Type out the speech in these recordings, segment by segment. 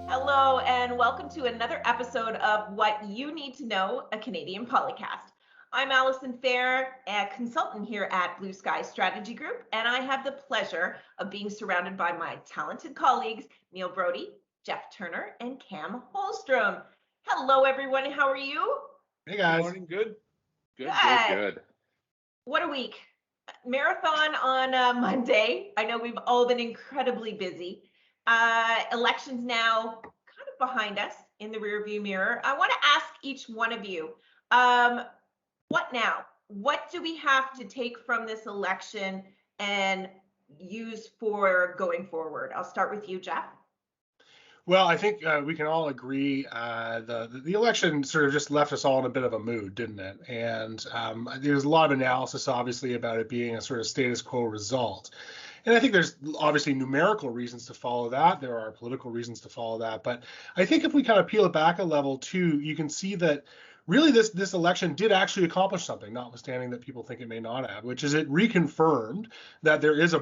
Hello, and welcome to another episode of What You Need to Know, a Canadian Polycast. I'm Alison Fair, a consultant here at Blue Sky Strategy Group, and I have the pleasure of being surrounded by my talented colleagues, Neil Brody, Jeff Turner, and Cam Holstrom. Hello, everyone. How are you? Hey, guys. Good morning. Good. Good. What a week. Marathon on Monday. I know we've all been incredibly busy. Elections now kind of behind us in the rearview mirror. I want to ask each one of you, what now? What do we have to take from this election and use for going forward? I'll start with you, Jeff. Well, I think we can all agree the election sort of just left us all in a bit of a mood, didn't it? And there's a lot of analysis, obviously, about it being a sort of status quo result. And I think there's obviously numerical reasons to follow that. There are political reasons to follow that. But I think if we kind of peel it back a level too, you can see that really this election did actually accomplish something, notwithstanding that people think it may not have, which is it reconfirmed that there is a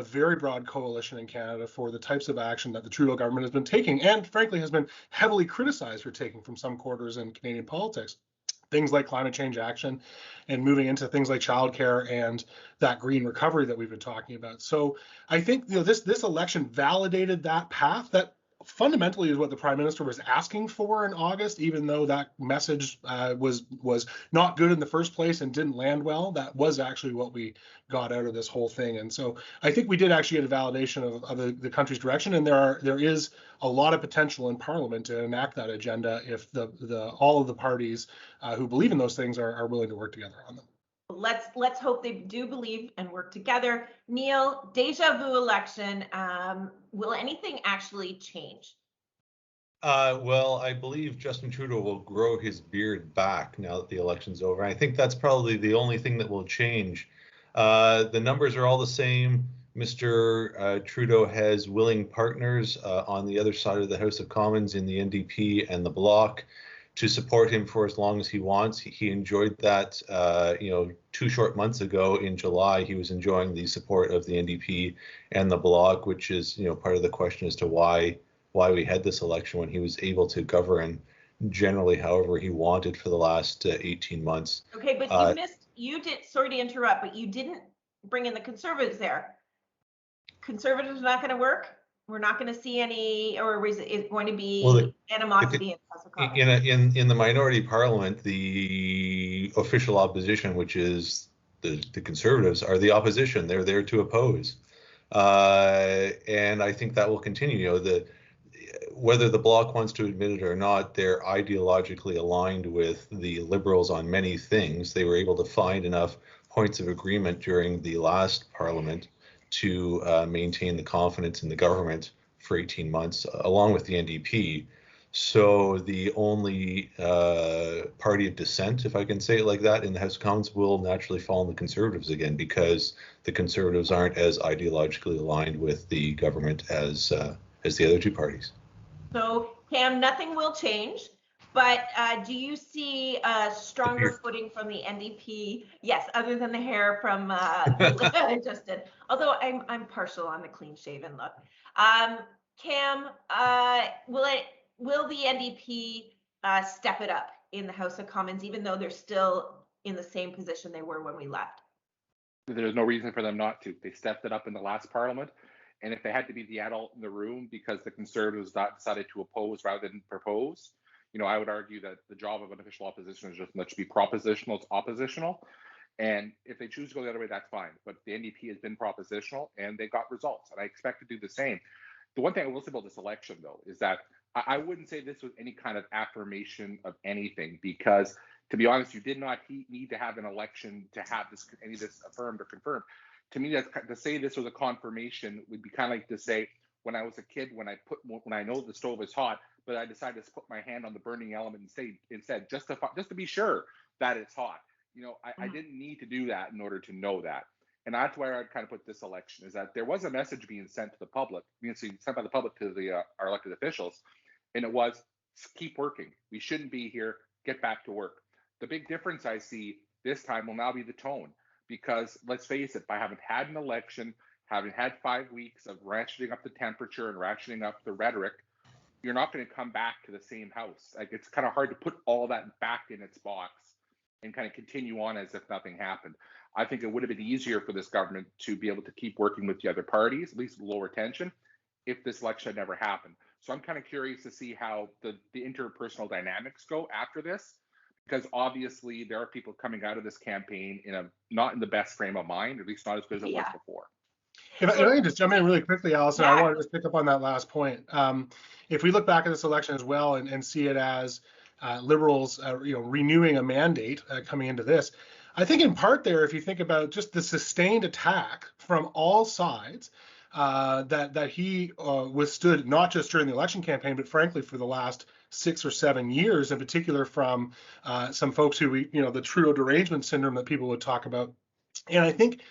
very broad coalition in Canada for the types of action that the Trudeau government has been taking, and frankly has been heavily criticized for taking from some quarters in Canadian politics. Things like climate change action and moving into things like childcare and that green recovery that we've been talking about. So I think this election validated that path that fundamentally is what the Prime Minister was asking for in August, even though that message was not good in the first place and didn't land well. That was actually what we got out of this whole thing. And so I think we did actually get a validation of the country's direction, and there is a lot of potential in Parliament to enact that agenda if all of the parties who believe in those things are willing to work together on them. Let's hope they do believe and work together. Neil, deja vu election. Will anything actually change? Well, I believe Justin Trudeau will grow his beard back now that the election's over. I think that's probably the only thing that will change. The numbers are all the same. Mr. Trudeau has willing partners on the other side of the House of Commons in the NDP and the Bloc to support him for as long as he wants. He enjoyed that, 2 short months ago in July, he was enjoying the support of the NDP and the Bloc, which is, part of the question as to why we had this election when he was able to govern generally however he wanted for the last 18 months. Okay, but sorry to interrupt, but you didn't bring in the Conservatives there. Conservatives are not going to work? We're not going to see any, or is it going to be animosity in the minority parliament? The official opposition, which is the Conservatives, are the opposition. They're there to oppose, and I think that will continue. Whether the Bloc wants to admit it or not, they're ideologically aligned with the Liberals on many things. They were able to find enough points of agreement during the last parliament to maintain the confidence in the government for 18 months, along with the NDP. So the only party of dissent, if I can say it like that, in the House of Commons will naturally fall on the Conservatives again, because the Conservatives aren't as ideologically aligned with the government as the other two parties. So, Cam, nothing will change. But do you see a stronger footing from the NDP? Yes, other than the hair from Justin. Although I'm partial on the clean-shaven look. Cam, will the NDP step it up in the House of Commons, even though they're still in the same position they were when we left? There's no reason for them not to. They stepped it up in the last Parliament, and if they had to be the adult in the room because the Conservatives decided to oppose rather than propose, I would argue that the job of an official opposition is just not to be propositional, it's oppositional. And if they choose to go the other way, that's fine. But the NDP has been propositional and they got results. And I expect to do the same. The one thing I will say about this election, though, is that I wouldn't say this was any kind of affirmation of anything, because, to be honest, you did not need to have an election to have any of this affirmed or confirmed. To me, to say this was a confirmation would be kind of like to say, when I was a kid, when I know the stove is hot, but I decided to put my hand on the burning element instead, just to be sure that it's hot. I didn't need to do that in order to know that. And that's where I'd kind of put this election, is that there was a message being sent to the public, sent by the public to our elected officials, and it was, keep working. We shouldn't be here. Get back to work. The big difference I see this time will now be the tone, because let's face it, by having had an election, having had 5 weeks of ratcheting up the temperature and ratcheting up the rhetoric, you're not going to come back to the same house. Like, it's kind of hard to put all that back in its box and kind of continue on as if nothing happened. I think it would have been easier for this government to be able to keep working with the other parties, at least lower tension, if this election had never happened. So I'm kind of curious to see how the interpersonal dynamics go after this, because obviously there are people coming out of this campaign not in the best frame of mind, at least not as good as it was before. If I can just jump in really quickly, Allison, I want to just pick up on that last point. If we look back at this election as well and see it as Liberals, renewing a mandate coming into this, I think in part there, if you think about just the sustained attack from all sides that he withstood, not just during the election campaign, but frankly for the last 6 or 7 years, in particular from some folks who the Trudeau derangement syndrome that people would talk about. And I think,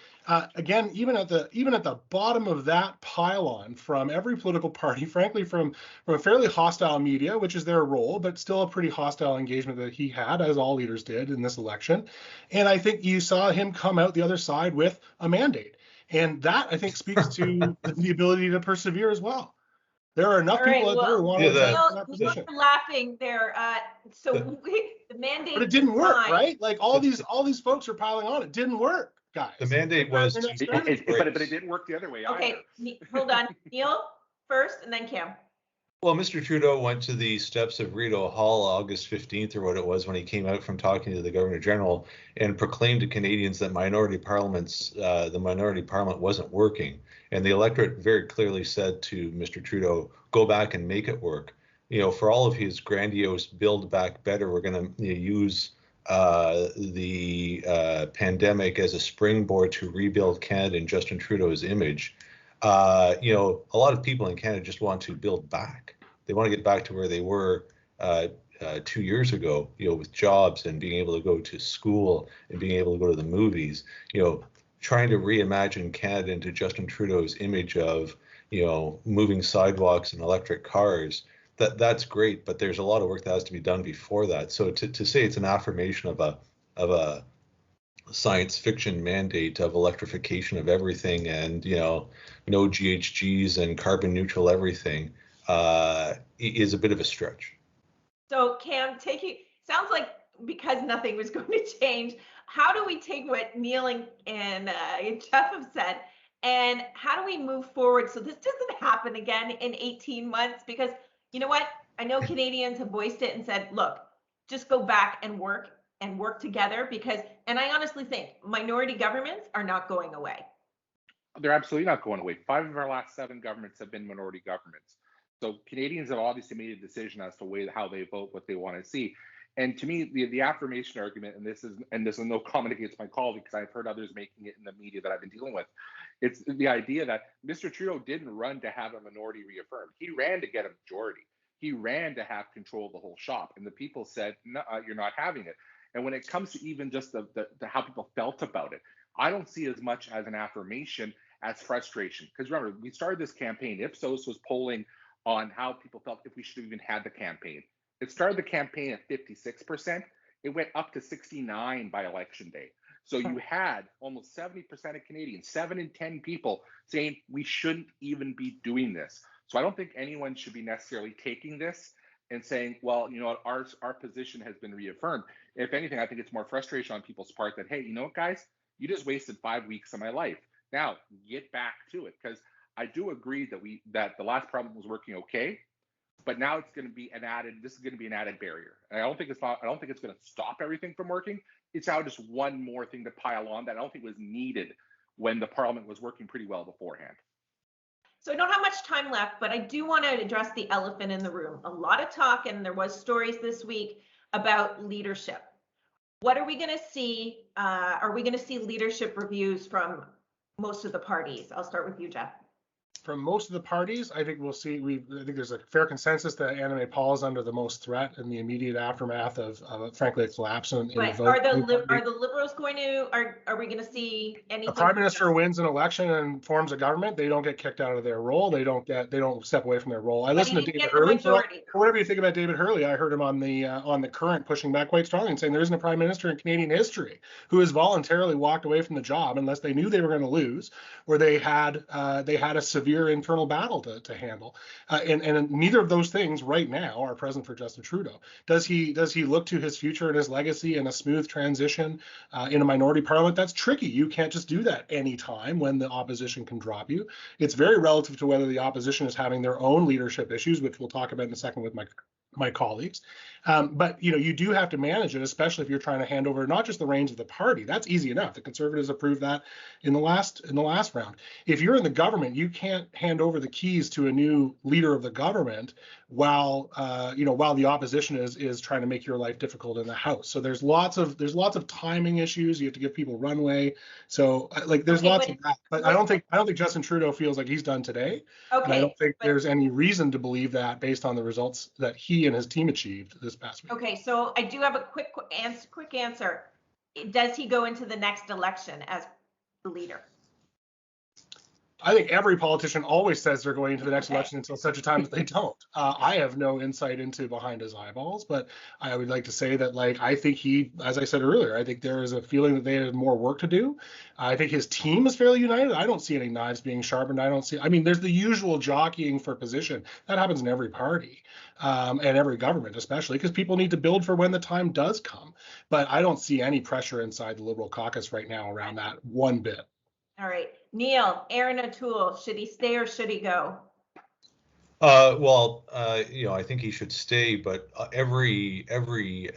again, even at the bottom of that pylon, from every political party, frankly, from a fairly hostile media, which is their role, but still a pretty hostile engagement that he had, as all leaders did in this election. And I think you saw him come out the other side with a mandate. And that, I think, speaks to the ability to persevere as well. There are enough people out there who want to that position. You're laughing there. The mandate. But it didn't work, right? Like all these folks are piling on. It didn't work, guys. The mandate was, but it didn't work the other way. Okay, hold on, Neil first, and then Cam. Well, Mr. Trudeau went to the steps of Rideau Hall August 15th or what it was when he came out from talking to the Governor General and proclaimed to Canadians that the minority parliament wasn't working. And the electorate very clearly said to Mr. Trudeau, go back and make it work. For all of his grandiose Build Back Better, we're going to use the pandemic as a springboard to rebuild Canada in Justin Trudeau's image. A lot of people in Canada just want to build back. They want to get back to where they were 2 years ago, with jobs and being able to go to school and being able to go to the movies, trying to reimagine Canada into Justin Trudeau's image of, moving sidewalks and electric cars. That's great, but there's a lot of work that has to be done before that. So to say it's an affirmation of a science fiction mandate of electrification of everything and no GHGs and carbon neutral everything is a bit of a stretch. So Cam, sounds like because nothing was going to change, how do we take what Neil and Jeff have said, and how do we move forward so this doesn't happen again in 18 months? Because you know what? I know Canadians have voiced it and said, look, just go back and work together and I honestly think minority governments are not going away. They're absolutely not going away. 5 of our last 7 governments have been minority governments. So Canadians have obviously made a decision as to how they vote, what they want to see. And to me, the affirmation argument, and this is no comment against my colleague because I've heard others making it in the media that I've been dealing with. It's the idea that Mr. Trudeau didn't run to have a minority reaffirmed. He ran to get a majority. He ran to have control of the whole shop. And the people said, no, you're not having it. And when it comes to even just the how people felt about it, I don't see as much as an affirmation as frustration. Because remember, we started this campaign. Ipsos was polling on how people felt if we should have even had the campaign. It started the campaign at 56%. It went up to 69% by election day. So you had almost 70% of Canadians, 7 in 10 people saying we shouldn't even be doing this. So I don't think anyone should be necessarily taking this and saying, well, our position has been reaffirmed. If anything, I think it's more frustration on people's part that, hey, you know what, guys, you just wasted 5 weeks of my life. Now get back to it. Because I do agree that the last problem was working okay, but now it's going to be this is going to be an added barrier. And I don't think it's going to stop everything from working. It's now just one more thing to pile on that I don't think was needed when the parliament was working pretty well beforehand. So I don't have much time left, but I do want to address the elephant in the room. A lot of talk, and there was stories this week about leadership. What are we going to see? Are we going to see leadership reviews from most of the parties? I'll start with you, Jeff. from most of the parties, I think we'll see. I think there's a fair consensus that Anna May Paul is under the most threat in the immediate aftermath of frankly, a collapse in the But vote. are the Liberals going to, are we going to see anything? A prime minister wins an election and forms a government, they don't get kicked out of their role. They don't step away from their role. I listened to David Hurley. For whatever you think about David Hurley, I heard him on the Current pushing back quite strongly and saying there isn't a prime minister in Canadian history who has voluntarily walked away from the job unless they knew they were going to lose or they had a severe internal battle to handle. And neither of those things right now are present for Justin Trudeau. Does he look to his future and his legacy and a smooth transition in a minority parliament? That's tricky. You can't just do that anytime when the opposition can drop you. It's very relative to whether the opposition is having their own leadership issues, which we'll talk about in a second with my colleagues. But you do have to manage it, especially if you're trying to hand over not just the reins of the party. That's easy enough. The Conservatives approved that in the last round. If you're in the government, you can't hand over the keys to a new leader of the government while the opposition is trying to make your life difficult in the House. So there's lots of timing issues. You have to give people runway. So there's lots of that. But I don't think Justin Trudeau feels like he's done today. Okay. And I don't think there's any reason to believe that based on the results that he and his team achieved this past week. Okay, so I do have a quick answer. Does he go into the next election as the leader? I think every politician always says they're going into the next election until such a time as they don't. I have no insight into behind his eyeballs, but I would like to say that, I think he, as I said earlier, I think there is a feeling that they have more work to do. I think his team is fairly united. I don't see any knives being sharpened. There's the usual jockeying for position. That happens in every party and every government, especially because people need to build for when the time does come. But I don't see any pressure inside the Liberal caucus right now around that one bit. All right, Neil, Aaron O'Toole, should he stay or should he go? I think he should stay, but every party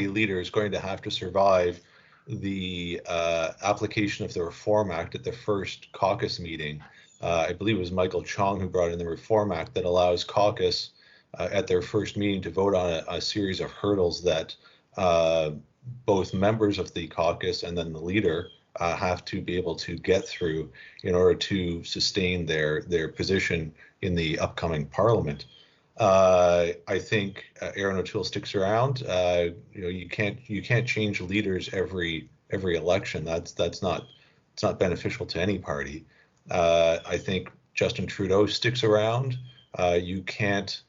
leader is going to have to survive the application of the Reform Act at the first caucus meeting. I believe it was Michael Chong who brought in the Reform Act that allows caucus at their first meeting to vote on a series of hurdles that both members of the caucus and then the leader have to be able to get through in order to sustain their position in the upcoming parliament. I think Aaron O'Toole sticks around. You can't change leaders every election. It's not beneficial to any party. I think Justin Trudeau sticks around. You can't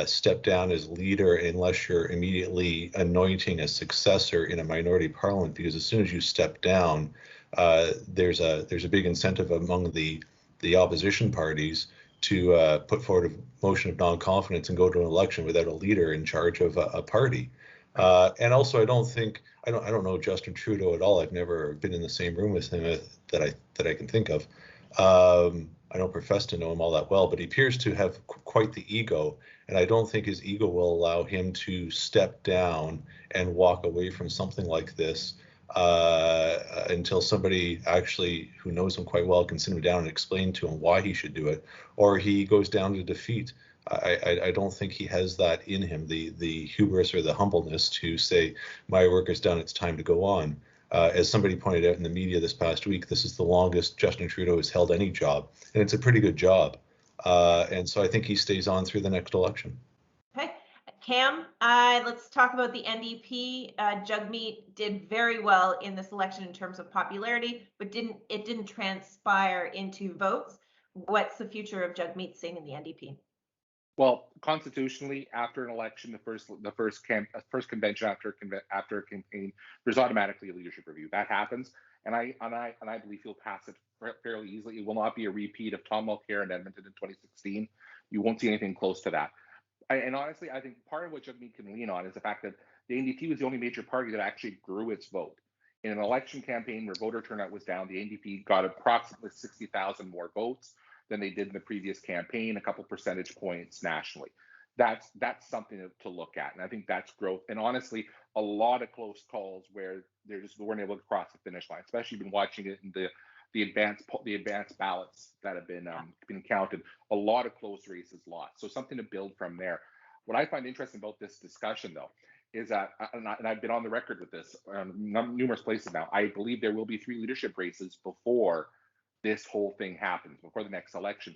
step down as leader unless you're immediately anointing a successor in a minority parliament, because as soon as you step down, there's a big incentive among the opposition parties to put forward a motion of non-confidence and go to an election without a leader in charge of a party. And also, I don't know Justin Trudeau at all. I've never been in the same room with him that I can think of. I don't profess to know him all that well, but he appears to have quite the ego, and I don't think his ego will allow him to step down and walk away from something like this until somebody actually who knows him quite well can sit him down and explain to him why he should do it, or he goes down to defeat. I don't think he has that in him, the hubris or the humbleness to say, my work is done, it's time to go on. As somebody pointed out in the media this past week, this is the longest Justin Trudeau has held any job, and it's a pretty good job. And so I think he stays on through the next election. Okay. Cam, let's talk about the NDP. Jagmeet did very well in this election in terms of popularity, but it didn't transpire into votes. What's the future of Jagmeet Singh in the NDP? Well, constitutionally, after an election, the first convention after a campaign, there's automatically a leadership review. That happens, and I believe he'll pass it fairly easily. It will not be a repeat of Tom Mulcair in Edmonton in 2016. You won't see anything close to that. And honestly, I think part of what Jagmeet can lean on is the fact that the NDP was the only major party that actually grew its vote. In an election campaign where voter turnout was down, the NDP got approximately 60,000 more votes than they did in the previous campaign, a couple percentage points nationally. That's something to look at, and I think that's growth. And honestly, a lot of close calls where they just weren't able to cross the finish line. Especially been watching it in the advanced ballots that have been counted. A lot of close races lost. So something to build from there. What I find interesting about this discussion, though, is that, and I've been on the record with this numerous places now, I believe there will be 3 leadership races before this whole thing happens before the next election.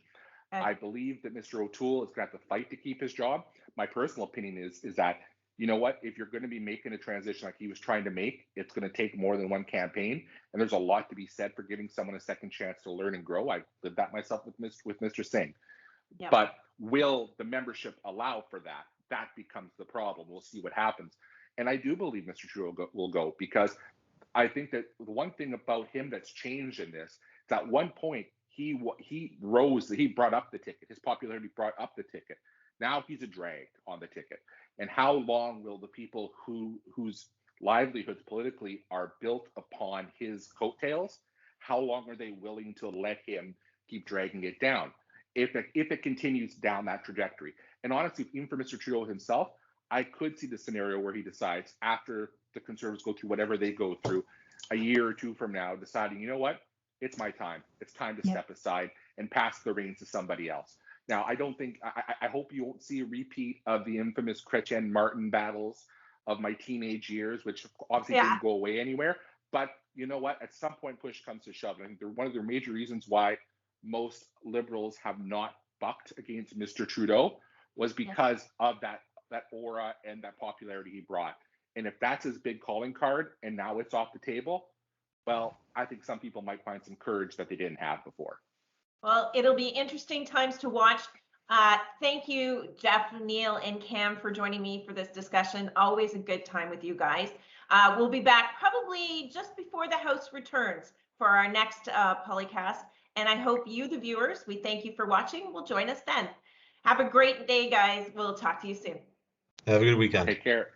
Okay. I believe that Mr. O'Toole is going to have to fight to keep his job. My personal opinion is that, you know what, if you're going to be making a transition like he was trying to make, it's going to take more than one campaign. And there's a lot to be said for giving someone a second chance to learn and grow. I did that myself with Mr. Singh. Yep. But will the membership allow for that? That becomes the problem. We'll see what happens. And I do believe Mr. Trudeau will go, because I think that the one thing about him that's changed in this is at one point he brought up the ticket. His popularity brought up the ticket. Now he's a drag on the ticket. And how long will the people whose livelihoods politically are built upon his coattails, how long are they willing to let him keep dragging it down if it continues down that trajectory? And honestly, even for Mr. Trudeau himself, I could see the scenario where he decides, after the Conservatives go through whatever they go through, a year or two from now, deciding, you know what, it's my time. It's time to step aside and pass the reins to somebody else. Now, I hope you won't see a repeat of the infamous Chrétien Martin battles of my teenage years, which obviously didn't go away anywhere. But you know what? At some point, push comes to shove. I think one of the major reasons why most Liberals have not bucked against Mr. Trudeau was because of that aura and that popularity he brought. And if that's his big calling card and now it's off the table, well, I think some people might find some courage that they didn't have before. Well, it'll be interesting times to watch. Thank you, Jeff, Neil, and Cam, for joining me for this discussion. Always a good time with you guys. We'll be back probably just before the House returns for our next polycast. And I hope you, the viewers, we thank you for watching. Will join us then. Have a great day, guys. We'll talk to you soon. Have a good weekend. Take care.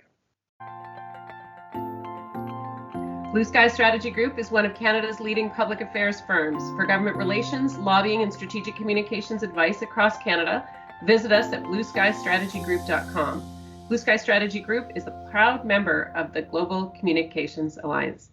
Blue Sky Strategy Group is one of Canada's leading public affairs firms. For government relations, lobbying, and strategic communications advice across Canada, visit us at blueskystrategygroup.com. Blue Sky Strategy Group is a proud member of the Global Communications Alliance.